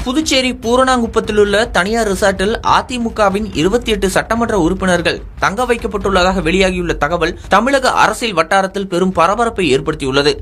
புதுச்சேரி பூரணாங்குப்பத்தில் உள்ள தனியார் ரிசார்ட்டில் அதிமுகவின் 28 சட்டமன்ற உறுப்பினர்கள் தங்க வைக்கப்பட்டுள்ளதாக வெளியாகியுள்ள தகவல் தமிழக அரசியல் வட்டாரத்தில் பெரும் பரபரப்பை ஏற்படுத்தியுள்ளது.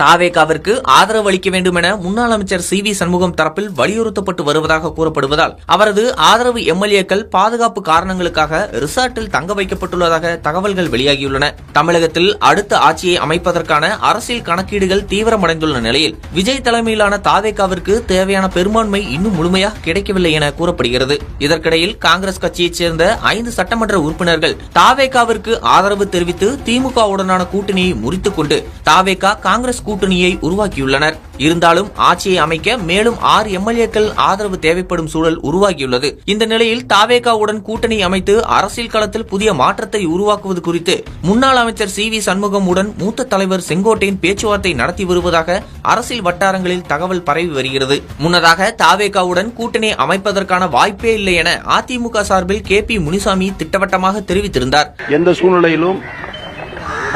தாவேகாவிற்கு ஆதரவு அளிக்க வேண்டும் என முன்னாள் அமைச்சர் சி.வி. சண்முகம் தரப்பில் வலியுறுத்தப்பட்டு வருவதாக கூறப்படுவதால் அவரது ஆதரவு எம்எல்ஏக்கள் பாதுகாப்பு காரணங்களுக்காக ரிசார்ட்டில் தங்க வைக்கப்பட்டுள்ளதாக தகவல்கள் வெளியாகியுள்ளன. தமிழகத்தில் அடுத்த ஆட்சியை அமைப்பதற்கான அரசியல் கணக்கீடுகள் தீவிரமடைந்துள்ள நிலையில் விஜய் தலைமையிலான தாவேகாவிற்கு தேவையான பெரும்பான்மை இன்னும் முழுமையாக கிடைக்கவில்லை என கூறப்படுகிறது. இதற்கிடையில் காங்கிரஸ் கட்சியைச் சேர்ந்த 5 சட்டமன்ற உறுப்பினர்கள் தாவேகாவிற்கு ஆதரவு தெரிவித்து திமுகவுடனான கூட்டணியை முறித்துக் கொண்டு தாவேகா காங்கிரஸ் கூட்டணியை உருவாக்கியுள்ளனர். இருந்தாலும் ஆட்சியை அமைக்க மேலும் 6 எம்எல்ஏக்கள் ஆதரவு தேவைப்படும் சூழல் உருவாகியுள்ளது. இந்த நிலையில் தாவேகாவுடன் கூட்டணி அமைத்து அரசியல் களத்தில் புதிய மாற்றத்தை உருவாக்குவது குறித்து முன்னாள் அமைச்சர் சி.வி. சண்முகமுடன் மூத்த தலைவர் செங்கோட்டையன் பேச்சுவார்த்தை நடத்தி வருவதாக அரசியல் வட்டாரங்களில் தகவல் பரவி வருகிறது. முன்னதாக தாவேகாவுடன் கூட்டணி அமைப்பதற்கான வாய்ப்பே இல்லை என அதிமுக சார்பில் கே.பி. முனிசாமி திட்டவட்டமாக தெரிவித்திருந்தார். எந்த சூழ்நிலையிலும்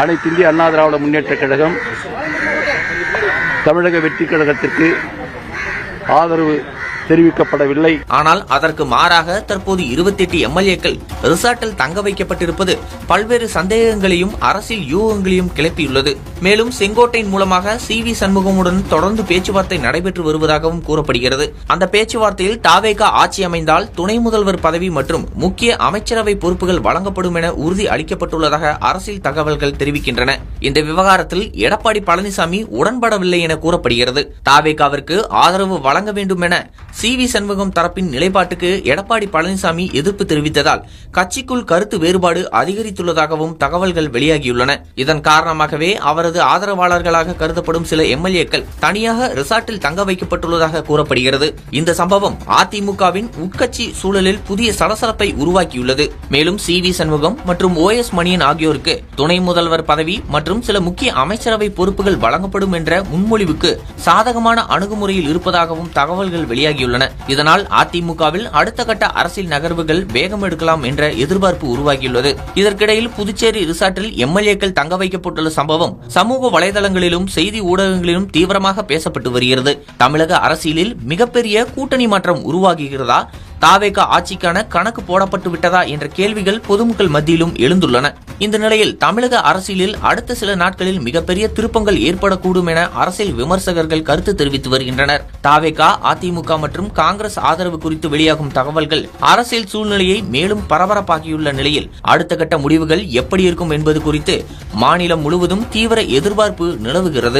அனைத்து இந்திய அண்ணா திராவிட முன்னேற்ற கழகம் தமிழக வெற்றி கழகத்திற்கு ஆதரவு தெரிவிக்கப்படவில்லை. ஆனால் அதற்கு மாறாக தற்போது 28 எம்எல்ஏக்கள் ரிசார்ட்டில் தங்க வைக்கப்பட்டிருப்பது பல்வேறு சந்தேகங்களையும் அரசியல் யூகங்களையும் கிளப்பியுள்ளது. மேலும் செங்கோட்டையின் மூலமாக சி.வி. சண்முகமுடன் தொடர்ந்து பேச்சுவார்த்தை நடைபெற்று வருவதாகவும் கூறப்படுகிறது. அந்த பேச்சுவார்த்தையில் தாவேகா ஆட்சி அமைந்தால் துணை முதல்வர் பதவி மற்றும் முக்கிய அமைச்சரவை பொறுப்புகள் வழங்கப்படும் என உறுதி அளிக்கப்பட்டுள்ளதாக அரசியல் தகவல்கள் தெரிவிக்கின்றன. இந்த விவகாரத்தில் எடப்பாடி பழனிசாமி உடன்படவில்லை என கூறப்படுகிறது. தாவேகாவிற்கு ஆதரவு வழங்க வேண்டும் என சி.வி. சண்முகம் தரப்பின் நிலைப்பாட்டுக்கு எடப்பாடி பழனிசாமி எதிர்ப்பு தெரிவித்ததால் கட்சிக்குள் கருத்து வேறுபாடு அதிகரித்துள்ளதாகவும் தகவல்கள் வெளியாகியுள்ளன. இதன் காரணமாகவே அவரது ஆதரவாளர்களாக கருதப்படும் சில எம்எல்ஏக்கள் தனியாக ரிசார்ட்டில் தங்க வைக்கப்பட்டுள்ளதாக கூறப்படுகிறது. இந்த சம்பவம் அதிமுகவின் உட்கட்சி சூழலில் புதிய சலசலப்பை உருவாக்கியுள்ளது. மேலும் சி.வி. சண்முகம் மற்றும் ஓ.எஸ். மணியன் ஆகியோருக்கு துணை முதல்வர் பதவி மற்றும் சில முக்கிய அமைச்சரவை பொறுப்புகள் வழங்கப்படும் என்ற முன்மொழிவுக்கு சாதகமான அணுகுமுறையில் இருப்பதாகவும் தகவல்கள் வெளியாகியுள்ளன. இதனால் அதிமுகவில் அடுத்த கட்ட அரசியல் நகர்வுகள் வேகம் எடுக்கலாம் என்ற எதிர்பார்ப்பு உருவாகியுள்ளது. இதற்கிடையில் புதுச்சேரி ரிசார்ட்டில் எம்எல்ஏக்கள் தங்க வைக்கப்பட்டுள்ள சம்பவம் சமூக வலைதளங்களிலும் செய்தி ஊடகங்களிலும் தீவிரமாக பேசப்பட்டு வருகிறது. தமிழக அரசியலில் மிகப்பெரிய கூட்டணி மாற்றம் உருவாகுகிறதா, தாவேகா ஆட்சிக்கான கணக்கு போடப்பட்டு விட்டதா என்ற கேள்விகள் பொதுமக்கள் மத்தியிலும் எழுந்துள்ளன. இந்த நிலையில் தமிழக அரசியலில் அடுத்த சில நாட்களில் மிகப்பெரிய திருப்பங்கள் ஏற்படக்கூடும் என அரசியல் விமர்சகர்கள் கருத்து தெரிவித்து வருகின்றனர். தாவேகா, அதிமுக மற்றும் காங்கிரஸ் ஆதரவு குறித்து வெளியாகும் தகவல்கள் அரசியல் சூழ்நிலையை மேலும் பரபரப்பாக்கியுள்ள நிலையில் அடுத்த கட்ட முடிவுகள் எப்படி இருக்கும் என்பது குறித்து மாநிலம் முழுவதும் தீவிர எதிர்பார்ப்பு நிலவுகிறது.